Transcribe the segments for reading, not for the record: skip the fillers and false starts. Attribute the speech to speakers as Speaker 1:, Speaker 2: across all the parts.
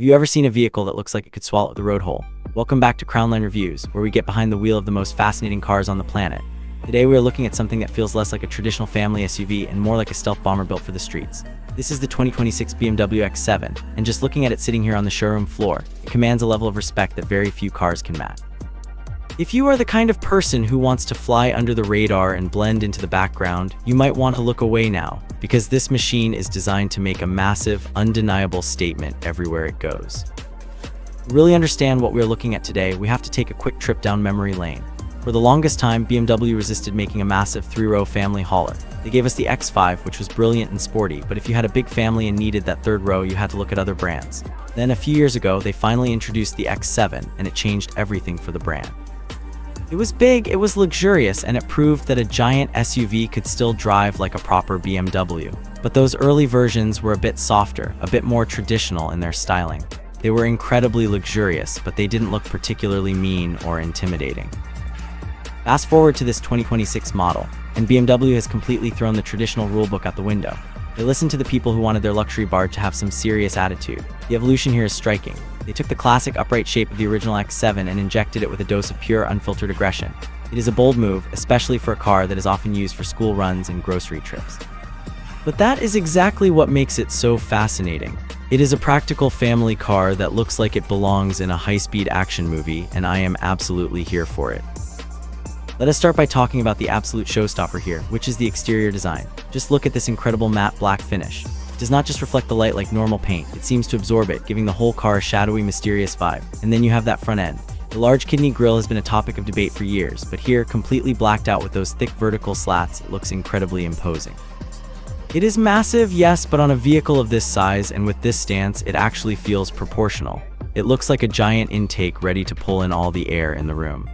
Speaker 1: Have you ever seen a vehicle that looks like it could swallow the road whole? Welcome back to Crownline Reviews, where we get behind the wheel of the most fascinating cars on the planet. Today we are looking at something that feels less like a traditional family SUV and more like a stealth bomber built for the streets. This is the 2026 BMW X7, and just looking at it sitting here on the showroom floor, it commands a level of respect that very few cars can match. If you are the kind of person who wants to fly under the radar and blend into the background, you might want to look away now, because this machine is designed to make a massive, undeniable statement everywhere it goes. To really understand what we're looking at today, we have to take a quick trip down memory lane. For the longest time, BMW resisted making a massive three-row family hauler. They gave us the X5, which was brilliant and sporty, but if you had a big family and needed that third row, you had to look at other brands. Then a few years ago, they finally introduced the X7, and it changed everything for the brand. It was big, it was luxurious, and it proved that a giant SUV could still drive like a proper BMW. But those early versions were a bit softer, a bit more traditional in their styling. They were incredibly luxurious, but they didn't look particularly mean or intimidating. Fast forward to this 2026 model, and BMW has completely thrown the traditional rulebook out the window. They listened to the people who wanted their luxury barge to have some serious attitude. The evolution here is striking. They took the classic upright shape of the original X7 and injected it with a dose of pure, unfiltered aggression. It is a bold move, especially for a car that is often used for school runs and grocery trips. But that is exactly what makes it so fascinating. It is a practical family car that looks like it belongs in a high-speed action movie, and I am absolutely here for it. Let us start by talking about the absolute showstopper here, which is the exterior design. Just look at this incredible matte black finish. It does not just reflect the light like normal paint, it seems to absorb it, giving the whole car a shadowy, mysterious vibe. And then you have that front end. The large kidney grille has been a topic of debate for years, but here, completely blacked out with those thick vertical slats, it looks incredibly imposing. It is massive, yes, but on a vehicle of this size and with this stance, it actually feels proportional. It looks like a giant intake ready to pull in all the air in the room.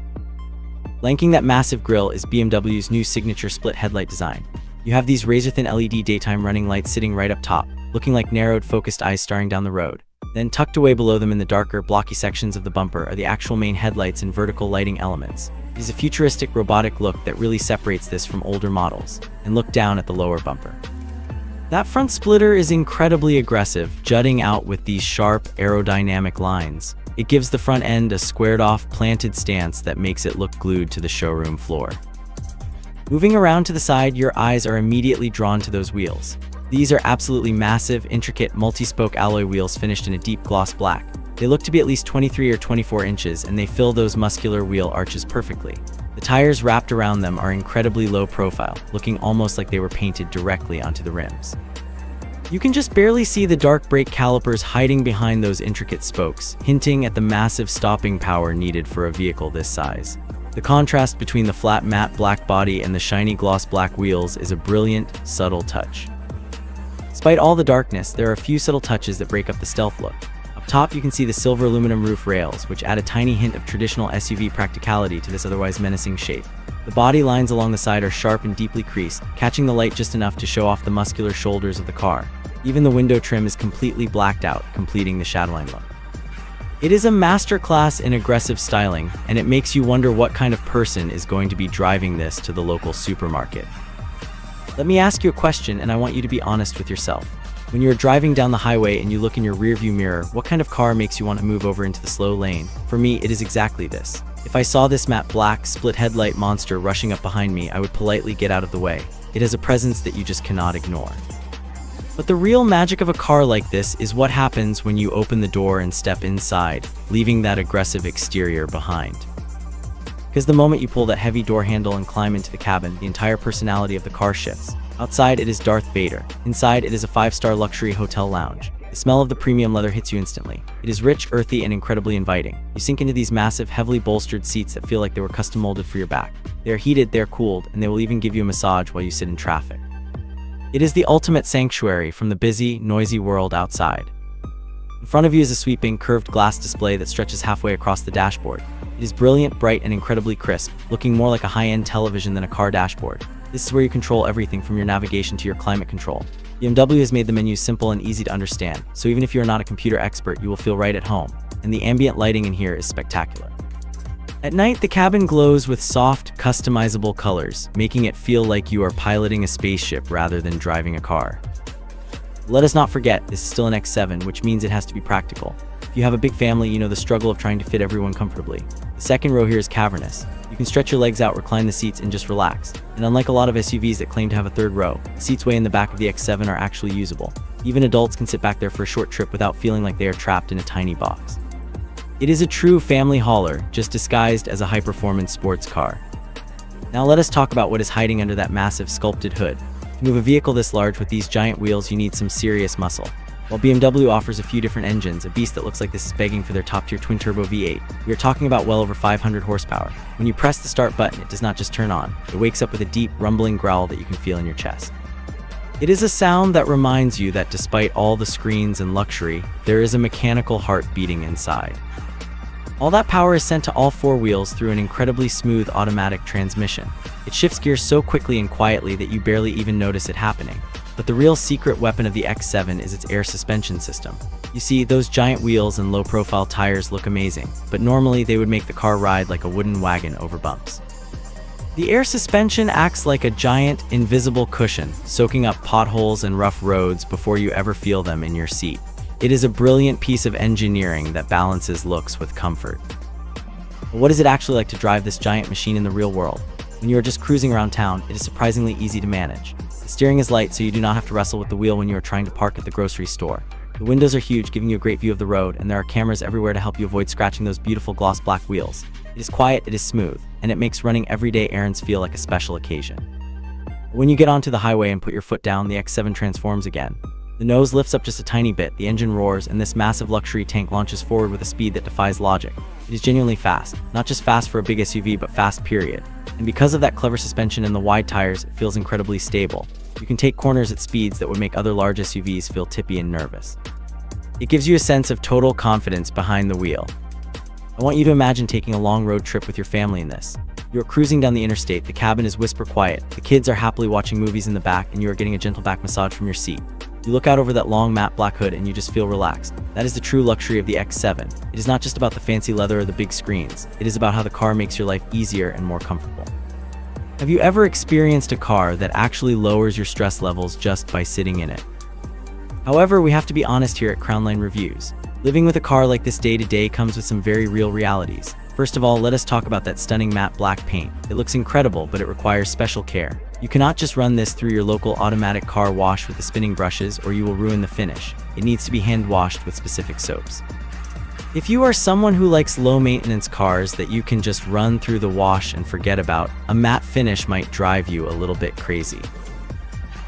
Speaker 1: Flanking that massive grille is BMW's new signature split headlight design. You have these razor-thin LED daytime running lights sitting right up top, looking like narrowed, focused eyes staring down the road. Then tucked away below them in the darker, blocky sections of the bumper are the actual main headlights and vertical lighting elements. It is a futuristic, robotic look that really separates this from older models. And look down at the lower bumper. That front splitter is incredibly aggressive, jutting out with these sharp, aerodynamic lines. It gives the front end a squared-off, planted stance that makes it look glued to the showroom floor. Moving around to the side, your eyes are immediately drawn to those wheels. These are absolutely massive, intricate, multi-spoke alloy wheels finished in a deep gloss black. They look to be at least 23 or 24 inches, and they fill those muscular wheel arches perfectly. The tires wrapped around them are incredibly low profile, looking almost like they were painted directly onto the rims. You can just barely see the dark brake calipers hiding behind those intricate spokes, hinting at the massive stopping power needed for a vehicle this size. The contrast between the flat matte black body and the shiny gloss black wheels is a brilliant, subtle touch. Despite all the darkness, there are a few subtle touches that break up the stealth look. Up top, you can see the silver aluminum roof rails, which add a tiny hint of traditional SUV practicality to this otherwise menacing shape. The body lines along the side are sharp and deeply creased, catching the light just enough to show off the muscular shoulders of the car. Even the window trim is completely blacked out, completing the shadowline look. It is a masterclass in aggressive styling, and it makes you wonder what kind of person is going to be driving this to the local supermarket. Let me ask you a question, and I want you to be honest with yourself. When you're driving down the highway and you look in your rearview mirror, what kind of car makes you want to move over into the slow lane? For me, it is exactly this. If I saw this matte black, split headlight monster rushing up behind me, I would politely get out of the way. It has a presence that you just cannot ignore. But the real magic of a car like this is what happens when you open the door and step inside, leaving that aggressive exterior behind. Because the moment you pull that heavy door handle and climb into the cabin, the entire personality of the car shifts. Outside, it is Darth Vader. Inside, it is a 5-star luxury hotel lounge. The smell of the premium leather hits you instantly. It is rich, earthy, and incredibly inviting. You sink into these massive, heavily bolstered seats that feel like they were custom molded for your back. They are heated, they are cooled, and they will even give you a massage while you sit in traffic. It is the ultimate sanctuary from the busy, noisy world outside. In front of you is a sweeping, curved glass display that stretches halfway across the dashboard. It is brilliant, bright, and incredibly crisp, looking more like a high-end television than a car dashboard. This is where you control everything from your navigation to your climate control. BMW has made the menus simple and easy to understand, so even if you are not a computer expert, you will feel right at home. And the ambient lighting in here is spectacular. At night, the cabin glows with soft, customizable colors, making it feel like you are piloting a spaceship rather than driving a car. Let us not forget, this is still an X7, which means it has to be practical. If you have a big family, you know the struggle of trying to fit everyone comfortably. The second row here is cavernous. You can stretch your legs out, recline the seats, and just relax. And unlike a lot of SUVs that claim to have a third row, the seats way in the back of the X7 are actually usable. Even adults can sit back there for a short trip without feeling like they are trapped in a tiny box. It is a true family hauler, just disguised as a high-performance sports car. Now let us talk about what is hiding under that massive sculpted hood. To move a vehicle this large with these giant wheels, you need some serious muscle. While BMW offers a few different engines, a beast that looks like this is begging for their top-tier twin-turbo V8, we are talking about well over 500 horsepower. When you press the start button, it does not just turn on. It wakes up with a deep, rumbling growl that you can feel in your chest. It is a sound that reminds you that despite all the screens and luxury, there is a mechanical heart beating inside. All that power is sent to all four wheels through an incredibly smooth automatic transmission. It shifts gears so quickly and quietly that you barely even notice it happening. But the real secret weapon of the X7 is its air suspension system. You see, those giant wheels and low-profile tires look amazing, but normally they would make the car ride like a wooden wagon over bumps. The air suspension acts like a giant, invisible cushion, soaking up potholes and rough roads before you ever feel them in your seat. It is a brilliant piece of engineering that balances looks with comfort. But what is it actually like to drive this giant machine in the real world? When you are just cruising around town, it is surprisingly easy to manage. The steering is light, so you do not have to wrestle with the wheel when you are trying to park at the grocery store. The windows are huge, giving you a great view of the road, and there are cameras everywhere to help you avoid scratching those beautiful gloss black wheels. It is quiet, it is smooth, and it makes running everyday errands feel like a special occasion. When you get onto the highway and put your foot down, the X7 transforms again. The nose lifts up just a tiny bit, the engine roars, and this massive luxury tank launches forward with a speed that defies logic. It is genuinely fast. Not just fast for a big SUV, but fast period. And because of that clever suspension and the wide tires, it feels incredibly stable. You can take corners at speeds that would make other large SUVs feel tippy and nervous. It gives you a sense of total confidence behind the wheel. I want you to imagine taking a long road trip with your family in this. You are cruising down the interstate, the cabin is whisper quiet, the kids are happily watching movies in the back, and you are getting a gentle back massage from your seat. You look out over that long matte black hood and you just feel relaxed. That is the true luxury of the X7. It is not just about the fancy leather or the big screens. It is about how the car makes your life easier and more comfortable. Have you ever experienced a car that actually lowers your stress levels just by sitting in it? However, we have to be honest here at Crownline Reviews. Living with a car like this day to day comes with some very real realities. First of all, let us talk about that stunning matte black paint. It looks incredible, but it requires special care. You cannot just run this through your local automatic car wash with the spinning brushes, or you will ruin the finish. It needs to be hand washed with specific soaps. If you are someone who likes low maintenance cars that you can just run through the wash and forget about, a matte finish might drive you a little bit crazy.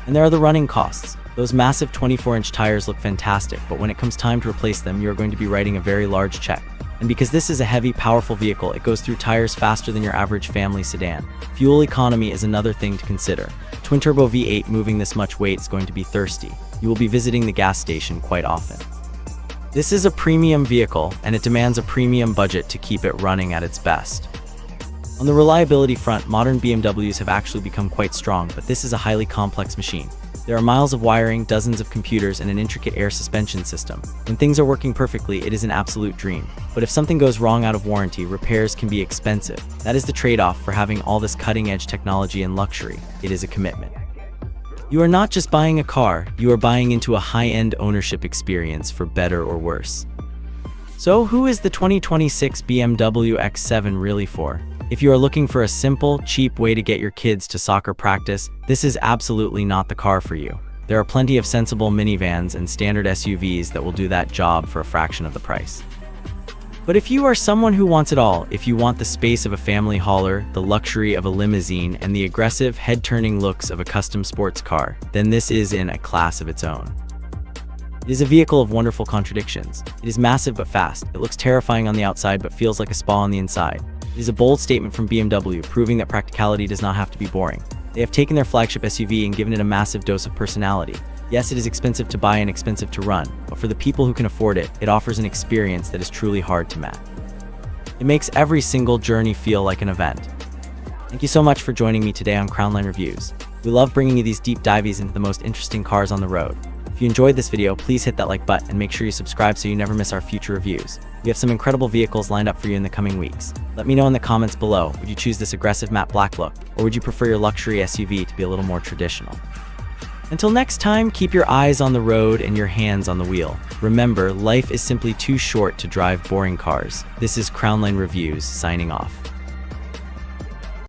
Speaker 1: And there are the running costs. Those massive 24-inch tires look fantastic, but when it comes time to replace them, you're going to be writing a very large check. And because this is a heavy, powerful vehicle, it goes through tires faster than your average family sedan. Fuel economy is another thing to consider. Twin-turbo V8 moving this much weight is going to be thirsty. You will be visiting the gas station quite often. This is a premium vehicle, and it demands a premium budget to keep it running at its best. On the reliability front, modern BMWs have actually become quite strong, but this is a highly complex machine. There are miles of wiring, dozens of computers, and an intricate air suspension system. When things are working perfectly, it is an absolute dream. But if something goes wrong out of warranty, repairs can be expensive. That is the trade-off for having all this cutting-edge technology and luxury. It is a commitment. You are not just buying a car, you are buying into a high-end ownership experience for better or worse. So who is the 2026 BMW X7 really for? If you are looking for a simple, cheap way to get your kids to soccer practice, this is absolutely not the car for you. There are plenty of sensible minivans and standard SUVs that will do that job for a fraction of the price. But if you are someone who wants it all, if you want the space of a family hauler, the luxury of a limousine, and the aggressive, head-turning looks of a custom sports car, then this is in a class of its own. It is a vehicle of wonderful contradictions. It is massive but fast. It looks terrifying on the outside but feels like a spa on the inside. It is a bold statement from BMW, proving that practicality does not have to be boring. They have taken their flagship SUV and given it a massive dose of personality. Yes, it is expensive to buy and expensive to run, but for the people who can afford it, it offers an experience that is truly hard to match. It makes every single journey feel like an event. Thank you so much for joining me today on Crownline Reviews. We love bringing you these deep dives into the most interesting cars on the road. If you enjoyed this video, please hit that like button and make sure you subscribe so you never miss our future reviews. We have some incredible vehicles lined up for you in the coming weeks. Let me know in the comments below, would you choose this aggressive matte black look, or would you prefer your luxury SUV to be a little more traditional? Until next time, keep your eyes on the road and your hands on the wheel. Remember, life is simply too short to drive boring cars. This is Crownline Reviews, signing off.